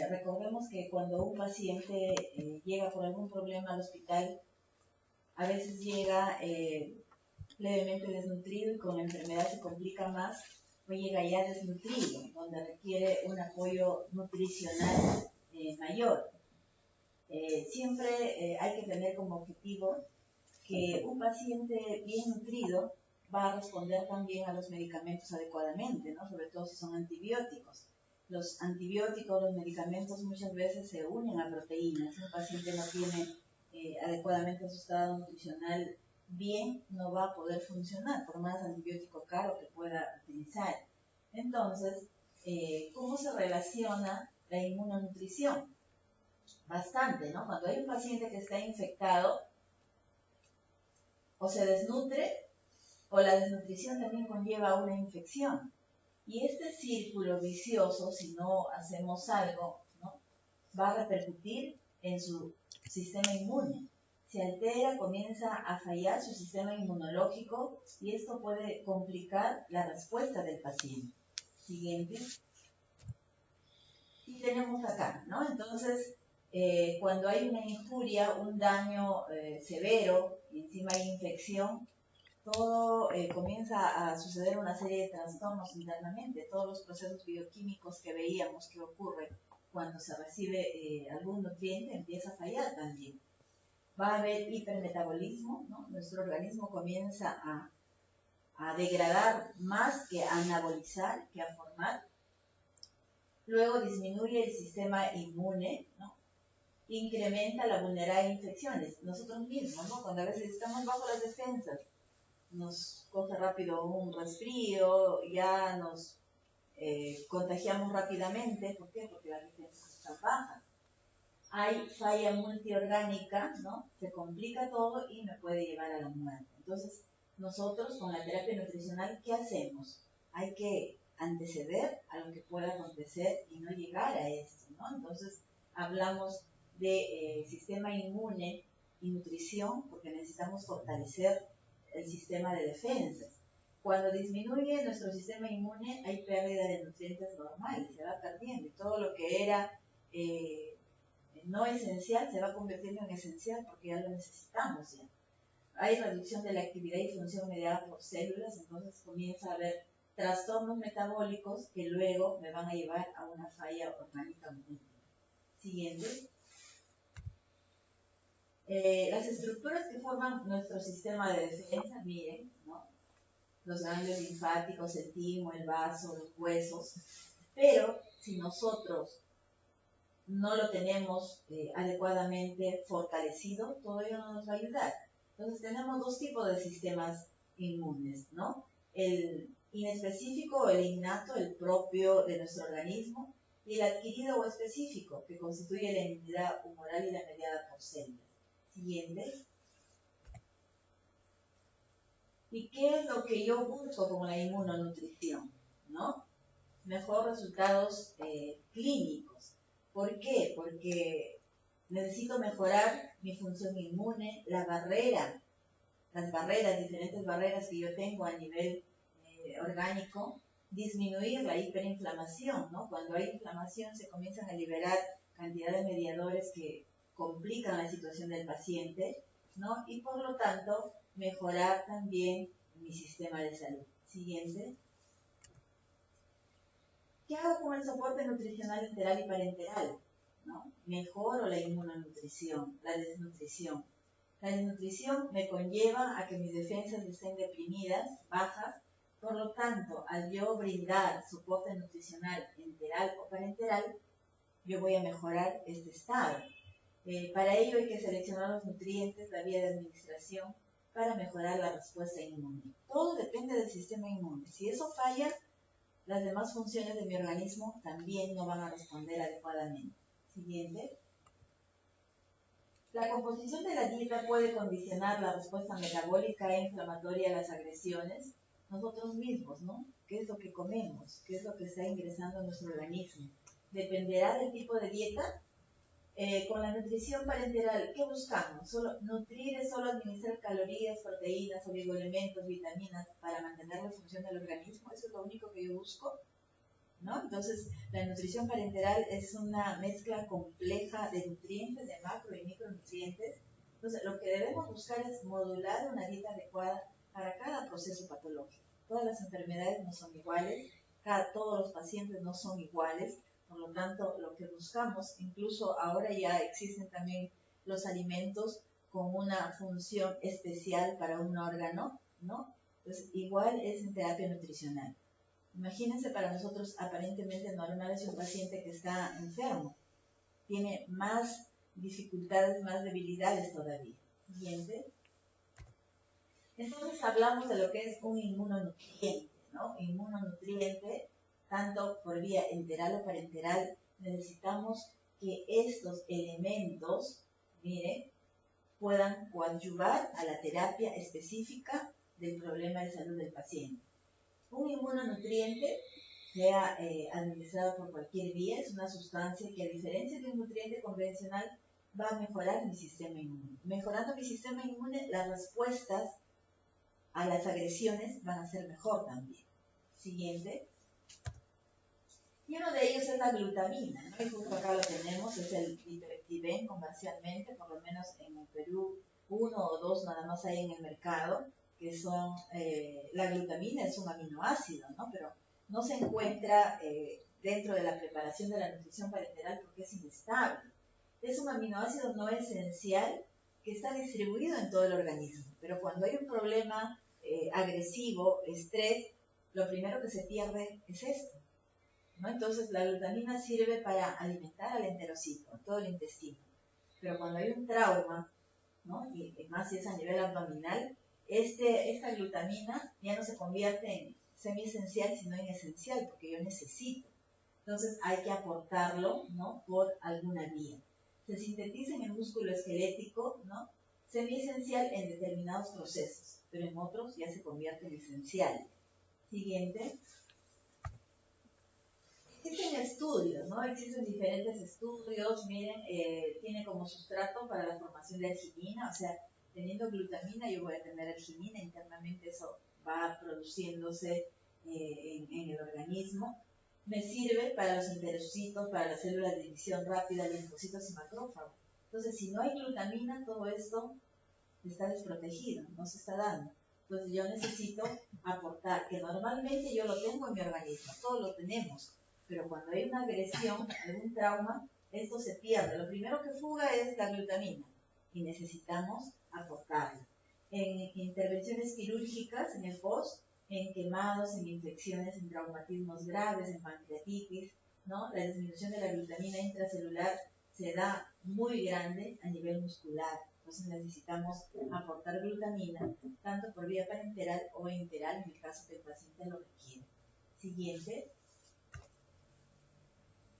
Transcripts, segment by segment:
Recordemos que cuando un paciente llega por algún problema al hospital, a veces llega levemente desnutrido y con la enfermedad se complica más, o llega ya desnutrido, donde requiere un apoyo nutricional mayor. Siempre hay que tener como objetivo que un paciente bien nutrido va a responder también a los medicamentos adecuadamente, ¿no? Sobre todo si son antibióticos. Los antibióticos, los medicamentos muchas veces se unen a proteínas. Si un paciente no tiene adecuadamente su estado nutricional bien, no va a poder funcionar, por más antibiótico caro que pueda utilizar. Entonces, ¿cómo se relaciona la inmunonutrición? Bastante, ¿no? Cuando hay un paciente que está infectado, o se desnutre, o la desnutrición también conlleva una infección. Y este círculo vicioso, si no hacemos algo, ¿no?, va a repercutir en su sistema inmune. Se altera, comienza a fallar su sistema inmunológico y esto puede complicar la respuesta del paciente. Siguiente. Y tenemos acá, ¿no? Entonces, cuando hay una injuria, un daño severo y encima hay infección, todo comienza a suceder una serie de trastornos internamente. Todos los procesos bioquímicos que veíamos que ocurren cuando se recibe algún nutriente empieza a fallar también. Va a haber hipermetabolismo, ¿no? Nuestro organismo comienza a degradar más que a anabolizar, que a formar. Luego disminuye el sistema inmune, ¿no? Incrementa la vulnerabilidad a infecciones. Nosotros mismos, ¿no? Cuando a veces estamos bajo las defensas, nos coge rápido un resfrío, ya nos contagiamos rápidamente. ¿Por qué? Porque las defensas están bajas. Hay falla multiorgánica, ¿no? Se complica todo y me puede llevar a la muerte. Entonces, nosotros con la terapia nutricional, ¿qué hacemos? Hay que anteceder a lo que pueda acontecer y no llegar a esto, ¿no? Entonces, hablamos de sistema inmune y nutrición porque necesitamos fortalecer el sistema de defensas. Cuando disminuye nuestro sistema inmune, hay pérdida de nutrientes normales, se va perdiendo y todo lo que era no esencial se va convirtiendo en esencial porque ya lo necesitamos ya. Hay reducción de la actividad y función mediada por células, entonces comienza a haber trastornos metabólicos que luego me van a llevar a una falla orgánica múltiple. Siguiente. Las estructuras que forman nuestro sistema de defensa, miren, ¿no? Los ganglios linfáticos, el timo, el vaso, los huesos, pero si nosotros no lo tenemos adecuadamente fortalecido, todo ello no nos va a ayudar. Entonces tenemos dos tipos de sistemas inmunes, ¿no? El inespecífico o el innato, el propio de nuestro organismo, y el adquirido o específico, que constituye la inmunidad humoral y la mediada por células. Siguiente. ¿Y qué es lo que yo busco con la inmunonutrición? ¿No? Mejor resultados clínicos. ¿Por qué? Porque necesito mejorar mi función inmune, la barrera, las barreras, diferentes barreras que yo tengo a nivel orgánico, disminuir la hiperinflamación, ¿no? Cuando hay inflamación se comienzan a liberar cantidad de mediadores que complican la situación del paciente, ¿no? Y por lo tanto, mejorar también mi sistema de salud. Siguiente. ¿Qué hago con el soporte nutricional enteral y parenteral? ¿No? Mejoro la inmunonutrición, la desnutrición. La desnutrición me conlleva a que mis defensas estén deprimidas, bajas. Por lo tanto, al yo brindar soporte nutricional enteral o parenteral, yo voy a mejorar este estado. Para ello hay que seleccionar los nutrientes, la vía de administración, para mejorar la respuesta inmune. Todo depende del sistema inmune. Si eso falla, las demás funciones de mi organismo también no van a responder adecuadamente. Siguiente. La composición de la dieta puede condicionar la respuesta metabólica e inflamatoria a las agresiones. Nosotros mismos, ¿no? ¿Qué es lo que comemos? ¿Qué es lo que está ingresando a nuestro organismo? Dependerá del tipo de dieta. Con la nutrición parenteral, ¿qué buscamos? Nutrir es solo administrar calorías, proteínas, oligoelementos, vitaminas para mantener la función del organismo. Eso es lo único que yo busco. ¿no? Entonces, la nutrición parenteral es una mezcla compleja de nutrientes, de macro y micronutrientes. Entonces, lo que debemos buscar es modular una dieta adecuada para cada proceso patológico. Todas las enfermedades no son iguales, todos los pacientes no son iguales, por lo tanto, lo que buscamos, incluso ahora ya existen también los alimentos con una función especial para un órgano, ¿no? Pues igual es en terapia nutricional. Imagínense para nosotros aparentemente normal es un paciente que está enfermo, tiene más dificultades, más debilidades todavía. Siguiente. Entonces hablamos de lo que es un inmunonutriente, ¿no? Inmunonutriente, tanto por vía enteral o parenteral, necesitamos que estos elementos, miren, puedan coadyuvar a la terapia específica del problema de salud del paciente. Un inmunonutriente, sea administrado por cualquier vía, es una sustancia que a diferencia de un nutriente convencional va a mejorar mi sistema inmune. Mejorando mi sistema inmune, las respuestas a las agresiones van a ser mejor también. Siguiente. Y uno de ellos es la glutamina, ¿no? Y justo acá lo tenemos, es el hiperactiven comercialmente, por lo menos en el Perú, 1 o 2 nada más hay en el mercado, que son, la glutamina es un aminoácido, ¿no? Pero no se encuentra dentro de la preparación de la nutrición parenteral porque es inestable. Es un aminoácido no esencial que está distribuido en todo el organismo, pero cuando hay un problema agresivo, estrés, lo primero que se pierde es esto, ¿no? Entonces la glutamina sirve para alimentar al enterocito, todo el intestino, pero cuando hay un trauma, ¿no? Y más si es a nivel abdominal, esta glutamina ya no se convierte en semiesencial, sino en esencial, porque yo necesito. Entonces hay que aportarlo, ¿no? Por alguna vía. Se sintetiza en el músculo esquelético, ¿no? Semiesencial en determinados procesos, pero en otros ya se convierte en esencial. Siguiente. Existen estudios, ¿no? Existen diferentes estudios, miren, tiene como sustrato para la formación de arginina, o sea, teniendo glutamina yo voy a tener arginina, internamente eso va produciéndose en el organismo. Me sirve para los enterocitos, para las células de división rápida, linfocitos y macrófagos. Entonces, si no hay glutamina, todo esto está desprotegido, no se está dando. Entonces, yo necesito aportar, que normalmente yo lo tengo en mi organismo, todos lo tenemos, pero cuando hay una agresión, algún trauma, esto se pierde. Lo primero que fuga es la glutamina y necesitamos aportarla. En intervenciones quirúrgicas, en el post, en quemados, en infecciones, en traumatismos graves, en pancreatitis, ¿no? La disminución de la glutamina intracelular se da muy grande a nivel muscular. Entonces necesitamos aportar glutamina, tanto por vía parenteral o enteral, en el caso que el paciente lo requiere. Siguiente.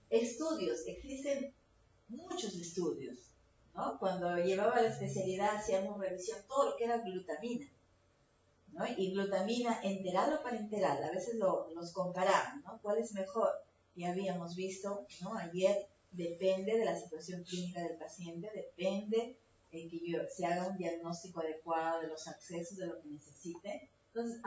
Estudios. Existen muchos estudios, ¿no? Cuando llevaba la especialidad hacíamos revisión todo lo que era glutamina, ¿no? Y glutamina enteral o parenteral, a veces los comparaban, ¿no? ¿Cuál es mejor? Y habíamos visto, ¿no? Ayer, depende de la situación clínica del paciente, depende que se haga un diagnóstico adecuado de los accesos, de lo que necesite. Entonces,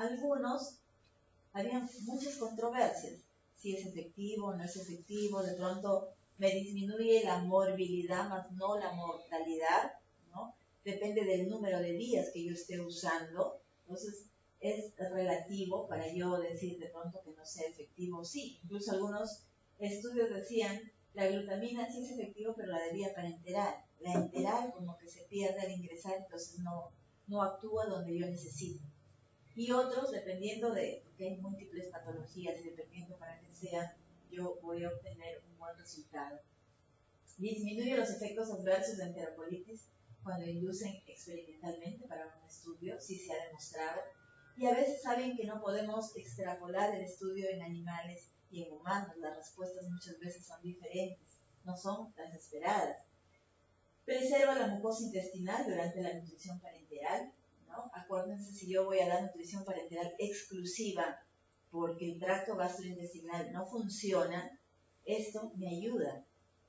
habían muchas controversias, si es efectivo o no es efectivo, de pronto me disminuye la morbilidad, más no la mortalidad, ¿no? Depende del número de días que yo esté usando. Entonces, es relativo para yo decir de pronto que no sea efectivo. Sí, incluso algunos estudios decían, la glutamina sí es efectiva, pero la de vía parenteral. La enteral como que se pierde al ingresar, entonces no actúa donde yo necesito. Y otros, dependiendo de, porque hay múltiples patologías y dependiendo para qué sea, yo voy a obtener un buen resultado. Disminuye los efectos adversos de enterocolitis cuando inducen experimentalmente para un estudio, sí se ha demostrado. Y a veces saben que no podemos extrapolar el estudio en animales y en humanos. Las respuestas muchas veces son diferentes, no son las esperadas. Preserva la mucosa intestinal durante la nutrición parenteral, ¿no? Acuérdense, si yo voy a dar nutrición parenteral exclusiva porque el tracto gastrointestinal no funciona, esto me ayuda.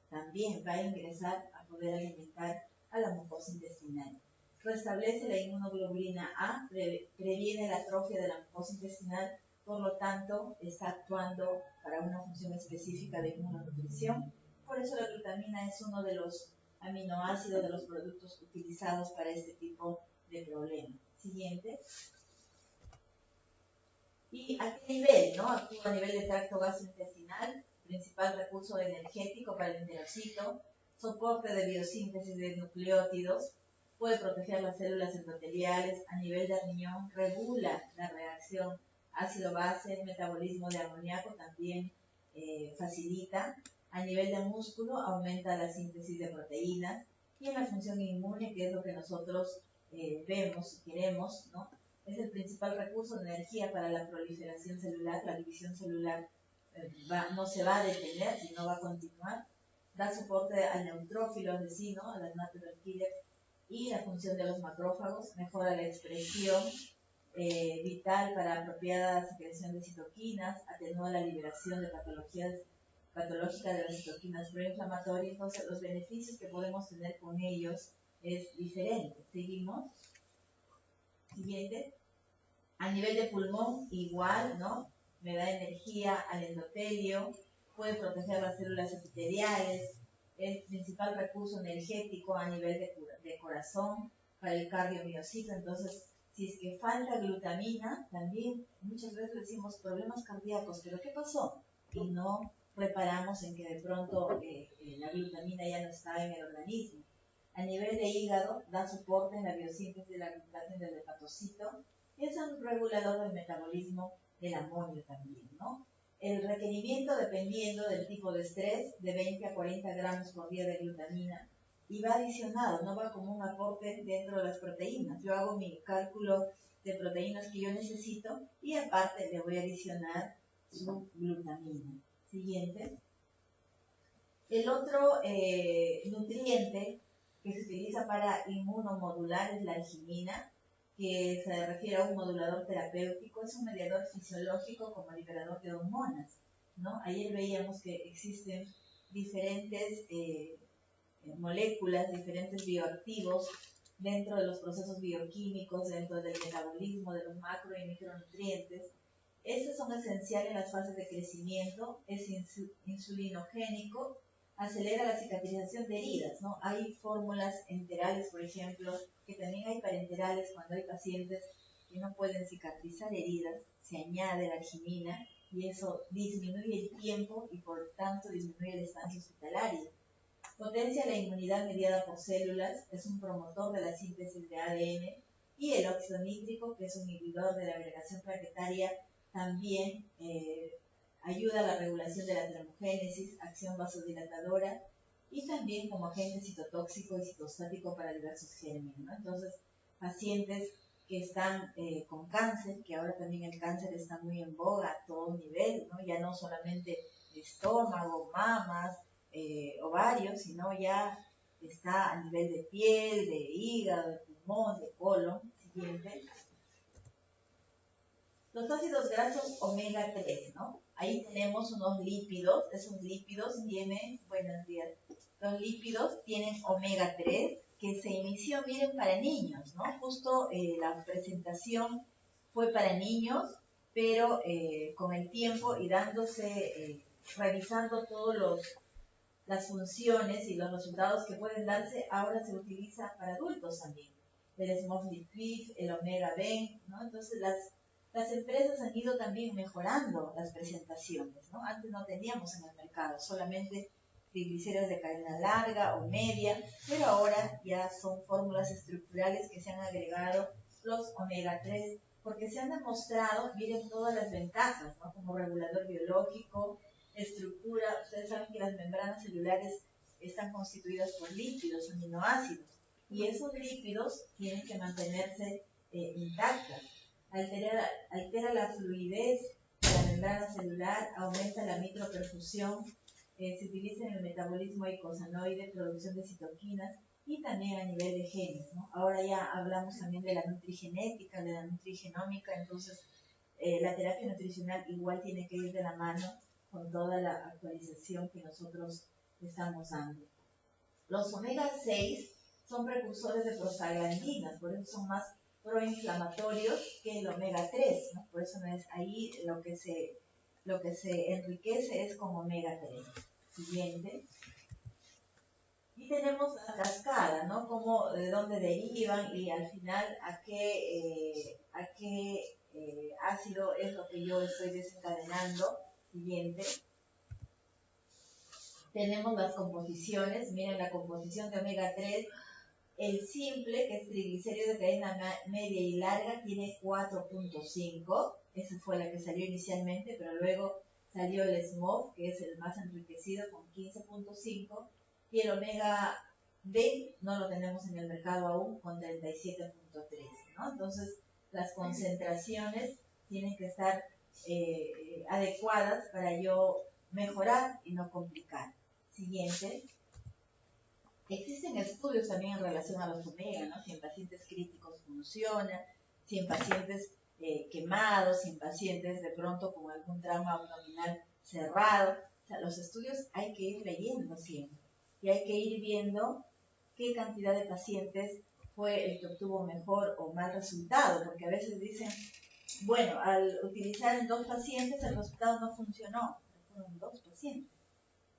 También va a ingresar a poder alimentar a la mucosa intestinal. Restablece la inmunoglobulina A, previene la atrofia de la mucosa intestinal por lo tanto está actuando para una función específica de inmunonutrición. Por eso la glutamina es uno de los aminoácidos de los productos utilizados para este tipo de problema. Siguiente. ¿Y a qué nivel? ¿No? Actúa a nivel de tracto gastrointestinal, principal recurso energético para el enterocito, soporte de biosíntesis de nucleótidos, puede proteger las células endoteliales, a nivel de riñón regula la reacción ácido-base, el metabolismo de amoníaco también facilita, a nivel de músculo aumenta la síntesis de proteínas, y en la función inmune, que es lo que nosotros vemos y queremos, ¿no? Es el principal recurso de energía para la proliferación celular, la división celular no se va a detener, sino va a continuar, da soporte al neutrófilo vecino, a las natural killer, y la función de los macrófagos, mejora la expresión vital para apropiada secreción de citoquinas, atenúa la liberación de patológica de las citoquinas proinflamatorias. Entonces los beneficios que podemos tener con ellos es diferente. Seguimos. Siguiente. A nivel de pulmón, igual, ¿no? Me da energía al endotelio, puede proteger las células epiteliales, es principal recurso energético a nivel de corazón para el cardiomiocito. Entonces, si es que falta glutamina, también muchas veces decimos problemas cardíacos, pero ¿qué pasó? Y no reparamos en que de pronto la glutamina ya no está en el organismo. A nivel de hígado, da soporte en la biosíntesis de la glutatión del hepatocito. Es un regulador del metabolismo del amonio también, ¿no? El requerimiento, dependiendo del tipo de estrés, de 20 a 40 gramos por día de glutamina, y va adicionado, no va como un aporte dentro de las proteínas. Yo hago mi cálculo de proteínas que yo necesito y aparte le voy a adicionar su glutamina. Siguiente. El otro nutriente que se utiliza para inmunomodular es la arginina, que se refiere a un modulador terapéutico, es un mediador fisiológico como liberador de hormonas, ¿no? Ayer veíamos que existen diferentes moléculas, diferentes bioactivos dentro de los procesos bioquímicos, dentro del metabolismo de los macro y micronutrientes. Estos son esenciales en las fases de crecimiento, es insulinogénico, acelera la cicatrización de heridas, ¿no? Hay fórmulas enterales, por ejemplo, que también hay parenterales cuando hay pacientes que no pueden cicatrizar heridas, se añade la arginina y eso disminuye el tiempo y por tanto disminuye la estancia hospitalaria. Potencia la inmunidad mediada por células, es un promotor de la síntesis de ADN, y el óxido nítrico, que es un inhibidor de la agregación plaquetaria, también ayuda a la regulación de la termogénesis, acción vasodilatadora, y también como agente citotóxico y citostático para diversos gérmenes, ¿no? Entonces, pacientes que están con cáncer, que ahora también el cáncer está muy en boga a todo nivel, ¿no? Ya no solamente estómago, mamas, ovarios, sino ya está a nivel de piel, de hígado, de pulmón, de colon. Siguiente. Los ácidos grasos omega 3, ¿no? Ahí tenemos unos lípidos, esos lípidos tienen, buenos días, los lípidos tienen omega 3, que se inició, miren, para niños, ¿no? Justo la presentación fue para niños, pero con el tiempo y dándose, revisando todos las funciones y los resultados que pueden darse, ahora se utiliza para adultos también. El Smoothie Quick, el Omega Ben, ¿no? Entonces las empresas han ido también mejorando las presentaciones, ¿no? Antes no teníamos en el mercado, solamente triglicéridos de cadena larga o media, pero ahora ya son fórmulas estructurales que se han agregado los omega 3, porque se han demostrado, miren todas las ventajas, ¿no? Como regulador biológico, estructura. Ustedes saben que las membranas celulares están constituidas por lípidos, aminoácidos, y esos lípidos tienen que mantenerse intactas. Altera la fluidez de la membrana celular, aumenta la microperfusión, se utiliza en el metabolismo eicosanoide, producción de citoquinas y también a nivel de genes, ¿no? Ahora ya hablamos también de la nutrigenética, de la nutrigenómica, entonces la terapia nutricional igual tiene que ir de la mano con toda la actualización que nosotros estamos dando. Los omega 6 son precursores de prostaglandinas, por eso son más proinflamatorios que el omega 3, ¿no? Por eso no es ahí lo que se enriquece es con omega 3. Siguiente. Y tenemos la cascada, ¿no? Como de dónde derivan y al final a qué ácido es lo que yo estoy desencadenando. Siguiente. Tenemos las composiciones. Miren la composición de omega 3. El simple, que es triglicérido de cadena media y larga, tiene 4.5. Esa fue la que salió inicialmente, pero luego salió el SMOF, que es el más enriquecido, con 15.5. Y el omega D no lo tenemos en el mercado aún, con 37.3, ¿no? Entonces, las concentraciones tienen que estar adecuadas para yo mejorar y no complicar. Siguiente. Existen estudios también en relación a los omega, ¿no? Si en pacientes críticos funciona, si en pacientes quemados, si en pacientes de pronto con algún trauma abdominal cerrado. O sea, los estudios hay que ir leyendo siempre y hay que ir viendo qué cantidad de pacientes fue el que obtuvo mejor o mal resultado, porque a veces dicen, bueno, al utilizar en 2 pacientes el resultado no funcionó, fueron 2 pacientes.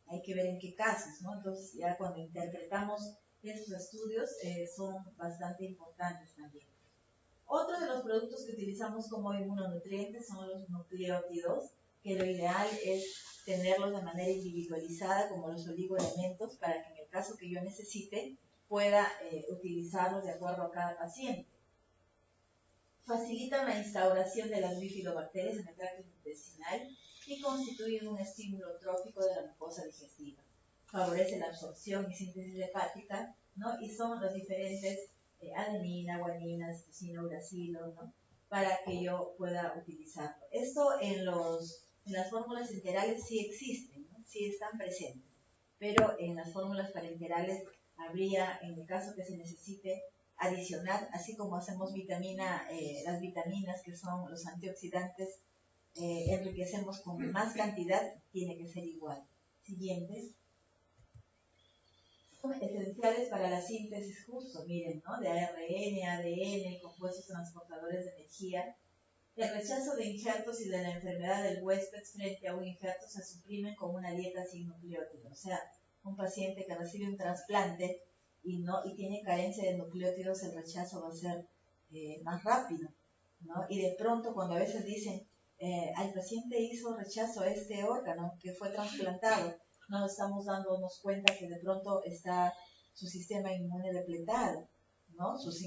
Hay que ver en qué casos, ¿no? Entonces, ya cuando interpretamos esos estudios, son bastante importantes también. Otro de los productos que utilizamos como inmunonutrientes son los nucleótidos, que lo ideal es tenerlos de manera individualizada, como los oligoelementos, para que en el caso que yo necesite, pueda utilizarlos de acuerdo a cada paciente. Facilitan la instauración de las bifidobacterias en el tracto intestinal y constituyen un estímulo trófico de la mucosa digestiva. Favorece la absorción y síntesis hepática, ¿no? Y son los diferentes adenina, guanina, citosina, uracilo, ¿no? Para que yo pueda utilizarlo. Esto en las fórmulas enterales sí existen, ¿no? Sí están presentes, pero en las fórmulas parenterales habría, en el caso que se necesite, adicionar, así como hacemos las vitaminas que son los antioxidantes, enriquecemos con más cantidad, tiene que ser igual. Siguiente. Son esenciales para la síntesis justo, miren, ¿no? De ARN, ADN, compuestos transportadores de energía. El rechazo de injertos y de la enfermedad del huésped frente a un injerto se suprimen con una dieta sin nucleótidos. O sea, un paciente que recibe un trasplante y tiene carencia de nucleótidos, el rechazo va a ser más rápido, ¿no? Y de pronto cuando a veces dicen, al paciente hizo rechazo a este órgano que fue trasplantado, no estamos dándonos cuenta que de pronto está su sistema inmune depletado, ¿no? Sus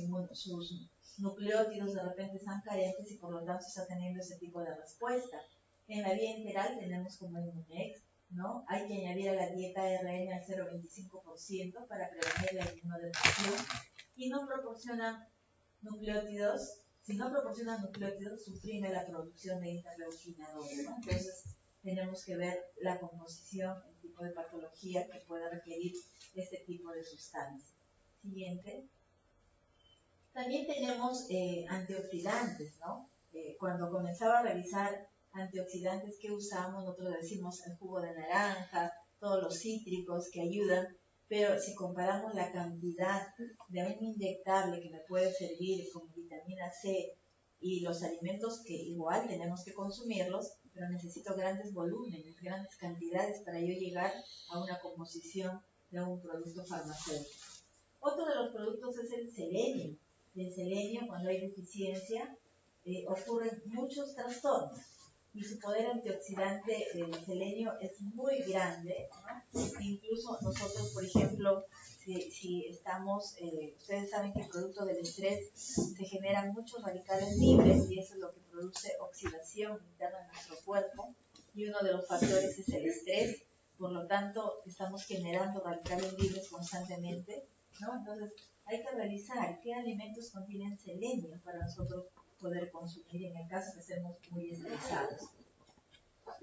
nucleótidos de repente están carentes y por lo tanto está teniendo ese tipo de respuesta. En la vía enteral tenemos como Immunex, ¿no? Hay que añadir a la dieta ARN al 0,25% para prevenir la inmunodepresión y no proporcionan nucleótidos. Si no proporcionan nucleótidos, suprime la producción de interleucina 2, ¿no? Entonces, tenemos que ver la composición, el tipo de patología que pueda requerir este tipo de sustancia. Siguiente. También tenemos antioxidantes, ¿no? Cuando comenzaba a revisar antioxidantes que usamos, nosotros decimos el jugo de naranja, todos los cítricos que ayudan, pero si comparamos la cantidad de un inyectable que me puede servir como vitamina C y los alimentos que igual tenemos que consumirlos, pero necesito grandes volúmenes, grandes cantidades para yo llegar a una composición de un producto farmacéutico. Otro de los productos es el selenio. El selenio, cuando hay deficiencia, ocurren muchos trastornos y su poder antioxidante del selenio es muy grande, ¿no? Incluso nosotros, por ejemplo, si estamos, ustedes saben que producto del estrés se generan muchos radicales libres y eso es lo que produce oxidación interna en nuestro cuerpo y uno de los factores es el estrés, por lo tanto estamos generando radicales libres constantemente, ¿no? Entonces hay que revisar qué alimentos contienen selenio para nosotros poder consumir en el caso que estemos muy estresados.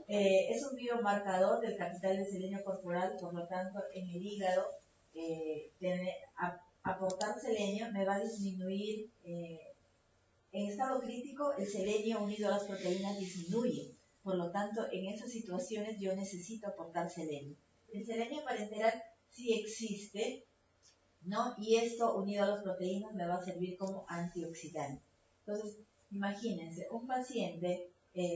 Es un biomarcador del capital de selenio corporal, por lo tanto en el hígado aportar selenio me va a disminuir, en estado crítico el selenio unido a las proteínas disminuye, por lo tanto en esas situaciones yo necesito aportar selenio. El selenio parenteral sí existe, ¿no? Y esto unido a las proteínas me va a servir como antioxidante. Entonces, imagínense, un paciente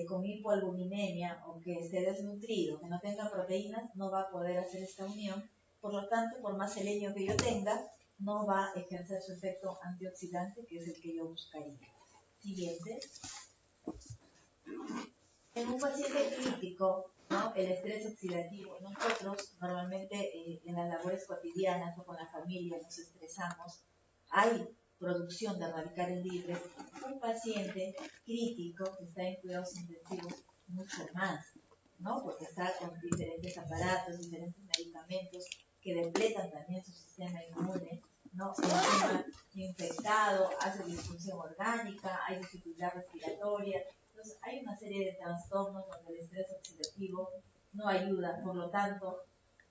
con hipoalbuminemia o que esté desnutrido, que no tenga proteínas, no va a poder hacer esta unión. Por lo tanto, por más selenio que yo tenga, no va a ejercer su efecto antioxidante, que es el que yo buscaría. Siguiente. En un paciente crítico, ¿no? El estrés oxidativo, nosotros normalmente en las labores cotidianas o con la familia nos estresamos, hay producción de radicales libres. Un paciente crítico que está en cuidados intensivos mucho más, ¿no? Porque está con diferentes aparatos, diferentes medicamentos que depletan también su sistema inmune, ¿no? Encima infectado, hace disfunción orgánica, hay dificultad respiratoria. Entonces, hay una serie de trastornos donde el estrés oxidativo no ayuda, por lo tanto,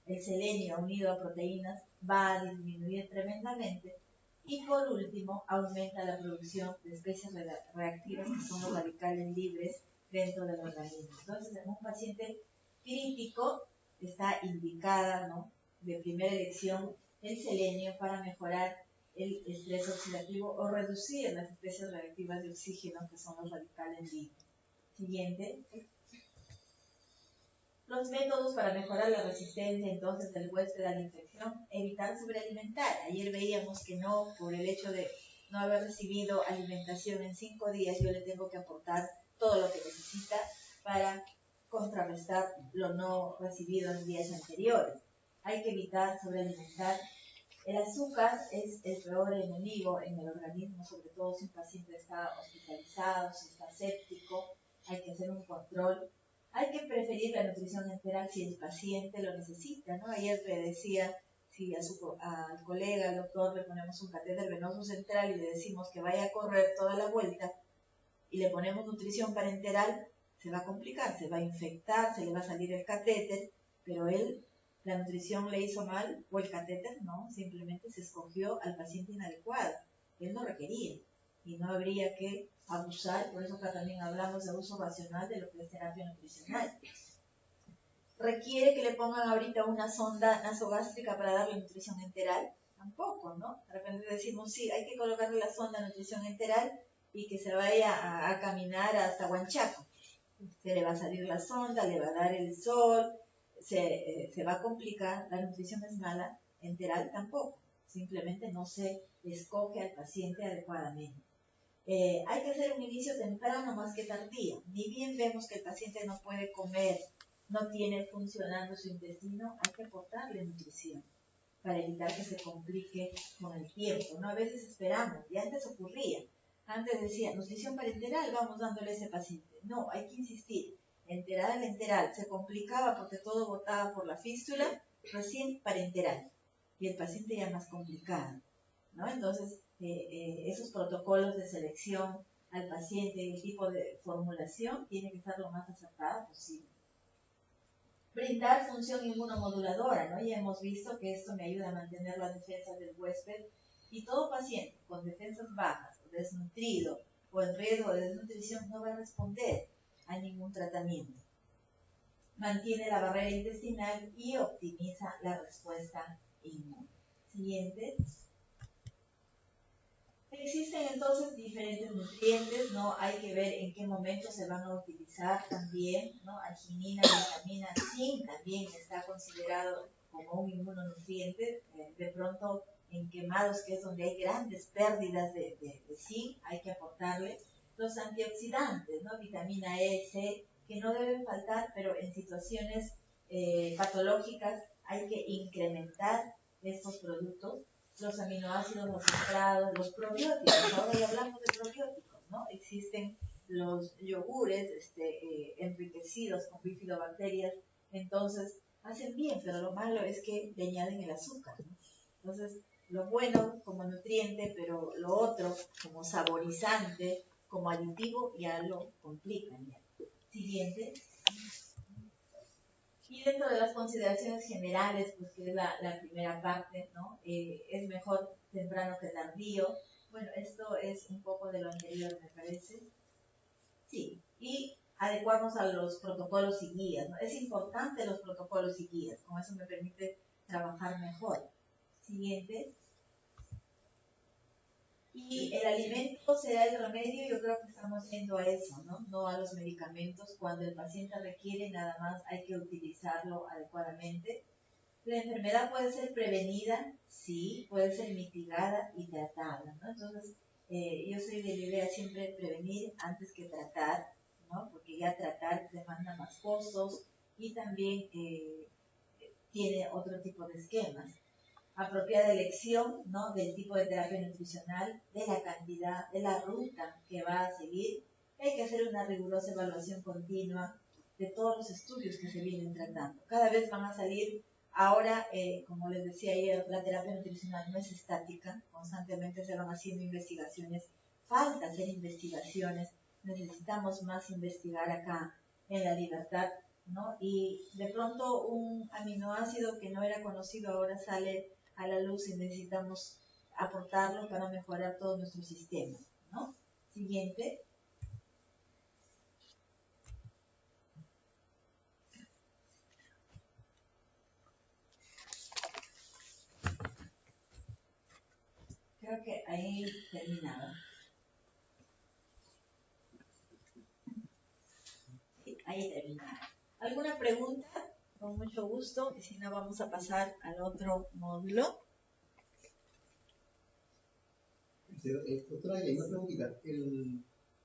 el selenio unido a proteínas va a disminuir tremendamente. Y por último, aumenta la producción de especies reactivas que son los radicales libres dentro del organismo. Entonces, en un paciente crítico está indicada, ¿no?, de primera elección el selenio para mejorar el estrés oxidativo o reducir las especies reactivas de oxígeno que son los radicales libres. Siguiente. Los métodos para mejorar la resistencia entonces del huésped a la infección: evitar sobrealimentar. Ayer veíamos que no, por el hecho de no haber recibido alimentación en 5 días, yo le tengo que aportar todo lo que necesita para contrarrestar lo no recibido en días anteriores. Hay que evitar sobrealimentar. El azúcar es el peor enemigo en el organismo, sobre todo si un paciente está hospitalizado, si está séptico, hay que hacer un control. Hay que preferir la nutrición enteral si el paciente lo necesita, ¿no? Ayer le decía, si al colega, al doctor, le ponemos un catéter venoso central y le decimos que vaya a correr toda la vuelta y le ponemos nutrición parenteral, se va a complicar, se va a infectar, se le va a salir el catéter, pero la nutrición le hizo mal, o el catéter no, simplemente se escogió al paciente inadecuado. Él no requería, y no habría que abusar, por eso acá también hablamos de uso racional de lo que es terapia nutricional. ¿Requiere que le pongan ahorita una sonda nasogástrica para darle nutrición enteral? Tampoco, ¿no? De repente decimos, sí, hay que colocarle la sonda nutrición enteral y que se vaya a caminar hasta Huanchaco. Se le va a salir la sonda, le va a dar el sol, se va a complicar, la nutrición es mala, enteral tampoco, simplemente no se escoge al paciente adecuadamente. Hay que hacer un inicio temprano más que tardío. Ni bien vemos que el paciente no puede comer, no tiene funcionando su intestino, hay que aportarle nutrición para evitar que se complique con el tiempo, ¿no? A veces esperamos, y antes ocurría, antes decía, nutrición parenteral, vamos dándole a ese paciente. No, hay que insistir, enteral, se complicaba porque todo botaba por la fístula, recién parenteral, y el paciente ya más complicado, ¿no? Entonces, esos protocolos de selección al paciente, el tipo de formulación, tiene que estar lo más acertada posible. Brindar función inmunomoduladora, ¿no? Ya hemos visto que esto me ayuda a mantener las defensas del huésped, y todo paciente con defensas bajas, o desnutrido, o en riesgo de desnutrición, no va a responder a ningún tratamiento. Mantiene la barrera intestinal y optimiza la respuesta inmune. Siguiente. Existen entonces diferentes nutrientes, ¿no? Hay que ver en qué momento se van a utilizar también, ¿no? Arginina, vitamina, zinc también está considerado como un inmunonutriente. De pronto en quemados, que es donde hay grandes pérdidas de zinc, hay que aportarle. Los antioxidantes, ¿no? Vitamina E, C, que no deben faltar, pero en situaciones patológicas hay que incrementar estos productos. Los aminoácidos concentrados, los probióticos, ahora ya hablamos de probióticos, ¿no? Existen los yogures enriquecidos con bifidobacterias, entonces hacen bien, pero lo malo es que le añaden el azúcar, ¿no? Entonces, lo bueno como nutriente, pero lo otro como saborizante, como aditivo, ya lo complican. Ya. Siguiente. Y dentro de las consideraciones generales, pues que es la primera parte, ¿no? Es mejor temprano que tardío. Bueno, esto es un poco de lo anterior, me parece. Sí, y adecuarnos a los protocolos y guías, ¿no? Es importante los protocolos y guías, con eso me permite trabajar mejor. Siguiente. Y el alimento será el remedio. Yo creo que estamos yendo a eso, ¿no? No a los medicamentos. Cuando el paciente requiere, nada más hay que utilizarlo adecuadamente. La enfermedad puede ser prevenida, sí, puede ser mitigada y tratada, ¿no? Entonces, yo soy de la idea siempre prevenir antes que tratar, ¿no? Porque ya tratar demanda más costos y también tiene otro tipo de esquemas. Apropiada elección, ¿no? Del tipo de terapia nutricional, de la cantidad, de la ruta que va a seguir. Hay que hacer una rigurosa evaluación continua de todos los estudios que se vienen tratando. Cada vez van a salir. Ahora, como les decía ayer, la terapia nutricional no es estática, constantemente se van haciendo investigaciones, falta hacer investigaciones, necesitamos más investigar acá en la libertad, ¿no? Y de pronto un aminoácido que no era conocido ahora sale a la luz y necesitamos aportarlo para mejorar todo nuestro sistema, ¿no? Siguiente. Creo que ahí terminaba. Sí, ahí terminaba. ¿Alguna pregunta? Con mucho gusto. Y si no, vamos a pasar al otro módulo. Doctora, hay una preguntita.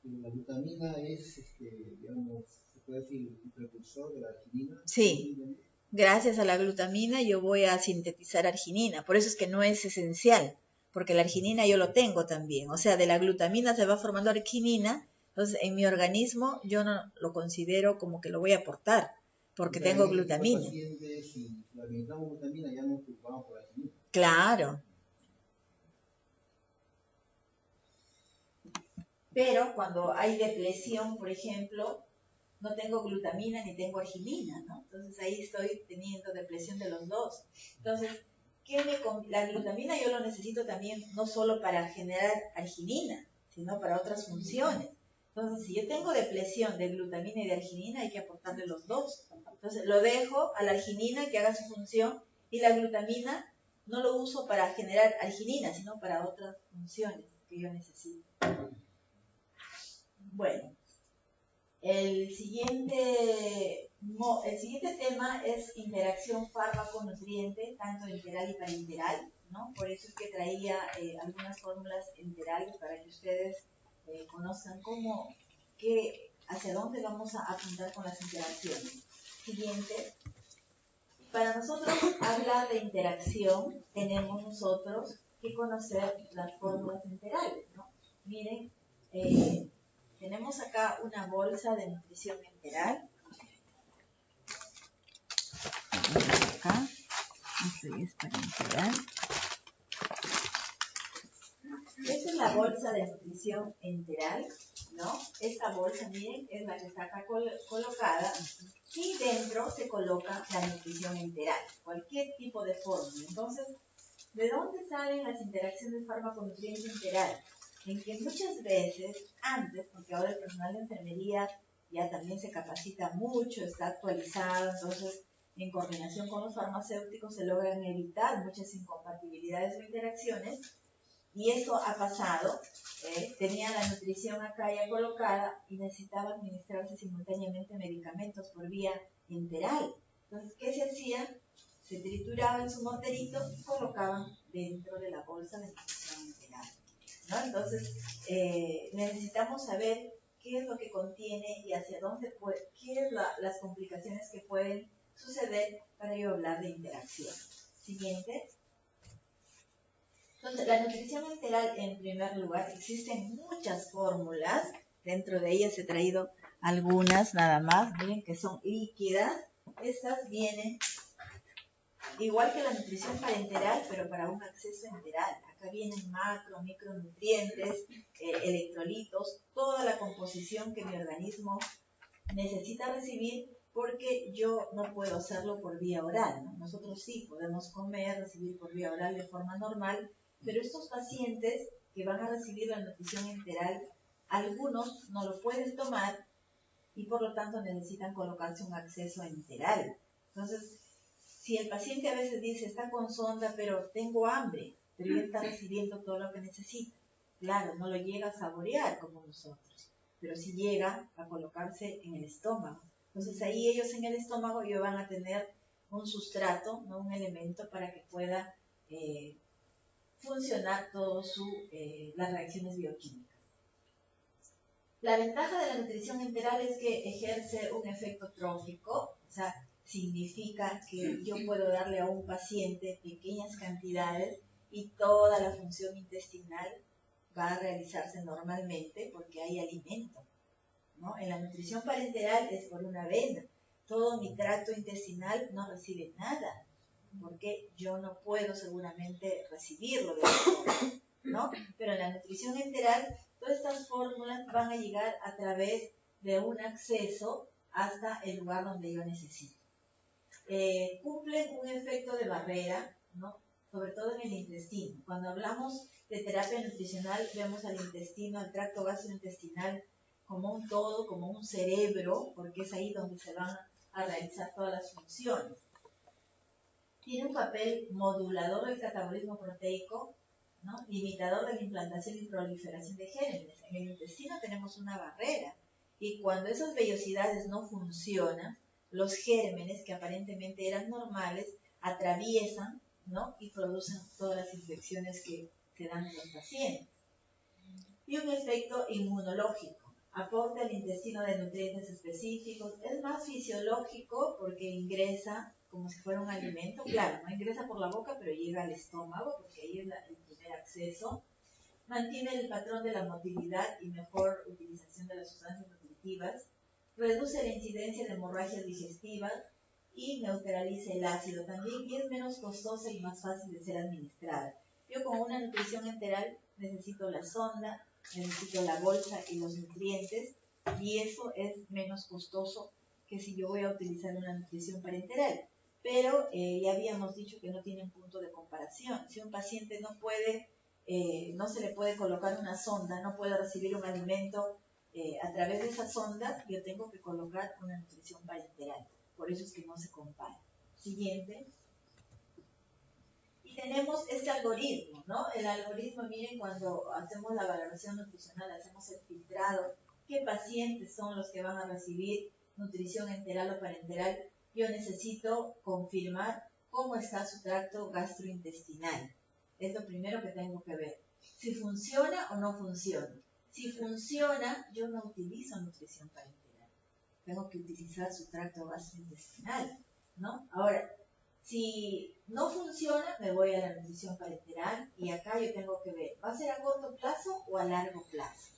La glutamina es, digamos, se puede decir, un precursor de la arginina. Sí. Gracias a la glutamina yo voy a sintetizar arginina. Por eso es que no es esencial, porque la arginina yo lo tengo también. O sea, de la glutamina se va formando arginina. Entonces, en mi organismo yo no lo considero como que lo voy a aportar, porque o sea, tengo glutamina. Si la alimentamos glutamina, ya nos preocupamos por la arginina. Claro. Pero cuando hay depresión, por ejemplo, no tengo glutamina ni tengo arginina, ¿no? Entonces ahí estoy teniendo depresión de los dos. Entonces, la glutamina yo lo necesito también no solo para generar arginina, sino para otras funciones. Entonces, si yo tengo depresión de glutamina y de arginina, hay que aportarle los dos. Entonces, lo dejo a la arginina que haga su función y la glutamina no lo uso para generar arginina, sino para otras funciones que yo necesito. Bueno, el siguiente tema es interacción fármaco-nutriente, tanto enteral y parenteral, ¿no? Por eso es que traía algunas fórmulas enterales para que ustedes conozcan hacia dónde vamos a apuntar con las interacciones. Siguiente. Para nosotros hablar de interacción, tenemos nosotros que conocer las fórmulas enterales, ¿no? Miren, tenemos acá una bolsa de nutrición enteral. Acá, esto es parenteral. Esta es la bolsa de nutrición enteral, ¿no? Esta bolsa, miren, es la que está acá colocada. Y dentro se coloca la nutrición enteral, cualquier tipo de fórmula. Entonces, ¿de dónde salen las interacciones fármaco-nutriente enteral? En que muchas veces, antes, porque ahora el personal de enfermería ya también se capacita mucho, está actualizado, entonces en coordinación con los farmacéuticos se logran evitar muchas incompatibilidades o interacciones, y eso ha pasado. Tenía la nutrición acá ya colocada y necesitaba administrarse simultáneamente medicamentos por vía enteral. Entonces, ¿qué se hacía? Se trituraba en su morterito y colocaban dentro de la bolsa de nutrición enteral, ¿no? Entonces, necesitamos saber qué es lo que contiene y hacia dónde qué es las complicaciones que pueden suceder para yo hablar de interacción. Siguiente. Entonces, la nutrición enteral, en primer lugar, existen muchas fórmulas. Dentro de ellas he traído algunas nada más. Miren que son líquidas. Estas vienen igual que la nutrición parenteral, pero para un acceso enteral. Acá vienen macro, micronutrientes, electrolitos, toda la composición que mi organismo necesita recibir, porque yo no puedo hacerlo por vía oral, ¿no? Nosotros sí podemos comer, recibir por vía oral de forma normal, pero estos pacientes que van a recibir la nutrición enteral, algunos no lo pueden tomar y por lo tanto necesitan colocarse un acceso enteral. Entonces, si el paciente a veces dice, está con sonda, pero tengo hambre, pero ya está recibiendo todo lo que necesita. claro, no lo llega a saborear como nosotros, pero sí llega a colocarse en el estómago. Entonces ahí ellos en el estómago ellos van a tener un sustrato, ¿no? Un elemento para que pueda funcionar todas las reacciones bioquímicas. La ventaja de la nutrición enteral es que ejerce un efecto trófico, o sea, significa que yo puedo darle a un paciente pequeñas cantidades y toda la función intestinal va a realizarse normalmente porque hay alimento, ¿no? En la nutrición parenteral es por una vena. Todo mi tracto intestinal no recibe nada, porque yo no puedo seguramente recibirlo de la forma, ¿no? Pero en la nutrición enteral, todas estas fórmulas van a llegar a través de un acceso hasta el lugar donde yo necesito. Cumplen un efecto de barrera, ¿no? Sobre todo en el intestino. Cuando hablamos de terapia nutricional, vemos al intestino, al tracto gastrointestinal, como un todo, como un cerebro, porque es ahí donde se van a realizar todas las funciones. Tiene un papel modulador del catabolismo proteico, ¿no? Limitador de la implantación y proliferación de gérmenes. En el intestino tenemos una barrera, y cuando esas vellosidades no funcionan, los gérmenes que aparentemente eran normales atraviesan, ¿no? Y producen todas las infecciones que se dan en los pacientes. Y un efecto inmunológico. Aporte al intestino de nutrientes específicos. Es más fisiológico porque ingresa como si fuera un alimento. Claro, no ingresa por la boca, pero llega al estómago porque ahí es el primer acceso. Mantiene el patrón de la motilidad y mejor utilización de las sustancias nutritivas. Reduce la incidencia de hemorragias digestivas y neutraliza el ácido también, y es menos costosa y más fácil de ser administrada. Yo con una nutrición enteral necesito la sonda, necesito la bolsa y los nutrientes, y eso es menos costoso que si yo voy a utilizar una nutrición parenteral. Pero ya habíamos dicho que no tienen punto de comparación. Si un paciente no puede, no se le puede colocar una sonda, no puede recibir un alimento a través de esa sonda, yo tengo que colocar una nutrición parenteral. Por eso es que no se compara. Siguiente. Y tenemos este algoritmo, ¿no? El algoritmo, miren, cuando hacemos la valoración nutricional, hacemos el filtrado, qué pacientes son los que van a recibir nutrición enteral o parenteral. Yo necesito confirmar cómo está su tracto gastrointestinal. Es lo primero que tengo que ver. Si funciona o no funciona. Si funciona, yo no utilizo nutrición parenteral. Tengo que utilizar su tracto gastrointestinal, ¿no? Ahora, si no funciona, me voy a la nutrición parenteral y acá yo tengo que ver, ¿va a ser a corto plazo o a largo plazo?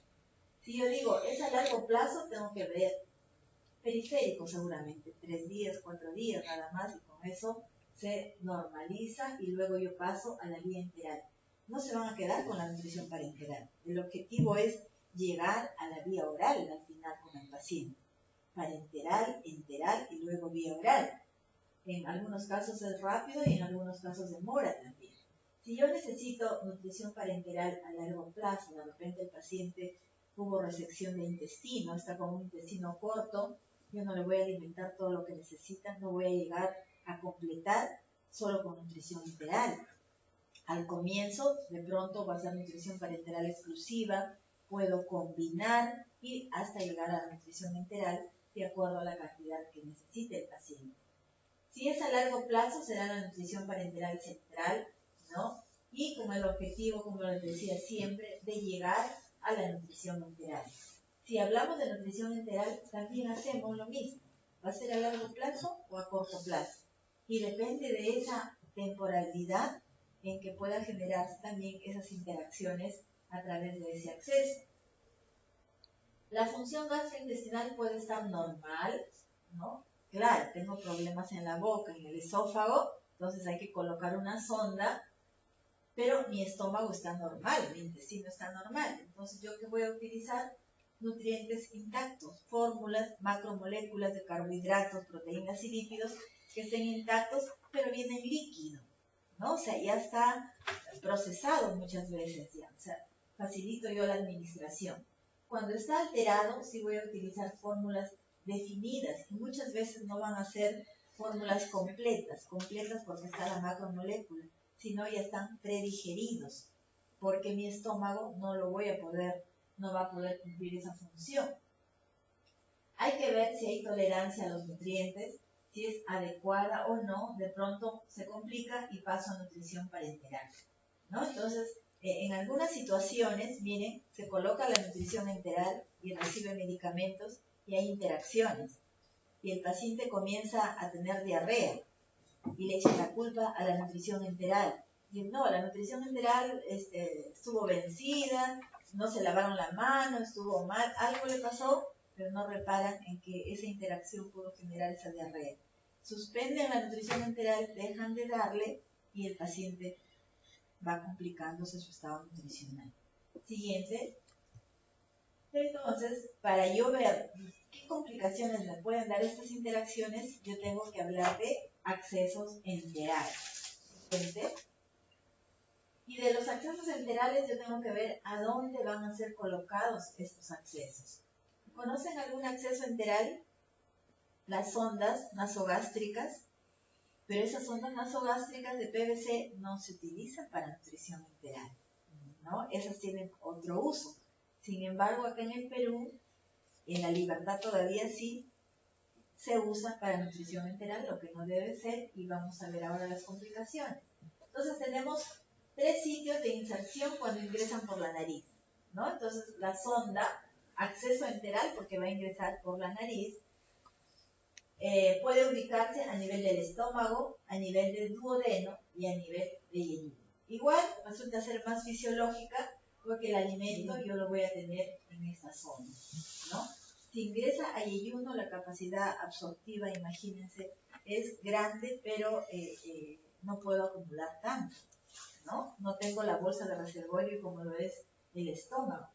Si yo digo, es a largo plazo, tengo que ver periférico seguramente, 3 días, 4 días nada más, y con eso se normaliza y luego yo paso a la vía enteral. No se van a quedar con la nutrición parenteral. El objetivo es llegar a la vía oral al final con el paciente. Parenteral, enteral y luego vía oral. En algunos casos es rápido y en algunos casos demora también. Si yo necesito nutrición parenteral a largo plazo, de repente el paciente tuvo resección de intestino, está con un intestino corto, yo no le voy a alimentar todo lo que necesita, no voy a llegar a completar solo con nutrición enteral. Al comienzo, de pronto va a ser nutrición parenteral exclusiva, puedo combinar y hasta llegar a la nutrición enteral de acuerdo a la cantidad que necesite el paciente. Si es a largo plazo, será la nutrición parenteral central, ¿no? Y con el objetivo, como les decía siempre, de llegar a la nutrición enteral. Si hablamos de nutrición enteral, también hacemos lo mismo. ¿Va a ser a largo plazo o a corto plazo? Y depende de esa temporalidad en que pueda generarse también esas interacciones a través de ese acceso. La función gastrointestinal puede estar normal, ¿no? Claro, tengo problemas en la boca, en el esófago, entonces hay que colocar una sonda, pero mi estómago está normal, mi intestino está normal. Entonces, ¿yo qué voy a utilizar? Nutrientes intactos, fórmulas, macromoléculas de carbohidratos, proteínas y lípidos que estén intactos, pero vienen líquido, ¿no? O sea, ya está procesado muchas veces, ya. O sea, facilito yo la administración. Cuando está alterado, sí voy a utilizar fórmulas definidas, y muchas veces no van a ser fórmulas completas porque está la macromolécula, sino ya están predigeridos. porque mi estómago no va a poder cumplir esa función. Hay que ver si hay tolerancia a los nutrientes, si es adecuada o no. De pronto se complica y paso a nutrición parenteral, ¿no? Entonces, en algunas situaciones, miren, se coloca la nutrición enteral y recibe medicamentos y hay interacciones. Y el paciente comienza a tener diarrea y le echa la culpa a la nutrición enteral. Y no, la nutrición enteral estuvo vencida, no se lavaron la mano, estuvo mal, algo le pasó, pero no reparan en que esa interacción pudo generar esa diarrea. Suspenden la nutrición enteral, dejan de darle y el paciente va complicándose su estado nutricional. Siguiente. Entonces, para yo ver qué complicaciones me pueden dar estas interacciones, yo tengo que hablar de accesos enterales. Siguiente. Y de los accesos enterales yo tengo que ver a dónde van a ser colocados estos accesos. ¿Conocen algún acceso enteral? Las sondas nasogástricas. Pero esas sondas nasogástricas de PVC no se utilizan para nutrición enteral, ¿no? Esas tienen otro uso. Sin embargo, acá en el Perú, en La Libertad todavía sí se usa para nutrición enteral, lo que no debe ser, y vamos a ver ahora las complicaciones. Entonces tenemos 3 sitios de inserción cuando ingresan por la nariz, ¿no? Entonces la sonda, acceso enteral, porque va a ingresar por la nariz, puede ubicarse a nivel del estómago, a nivel del duodeno y a nivel de yeyuno. Igual resulta ser más fisiológica porque el alimento yo lo voy a tener en esta zona, ¿no? Si ingresa a yeyuno, la capacidad absortiva, imagínense, es grande, pero no puedo acumular tanto, ¿no? No tengo la bolsa de reservorio como lo es el estómago.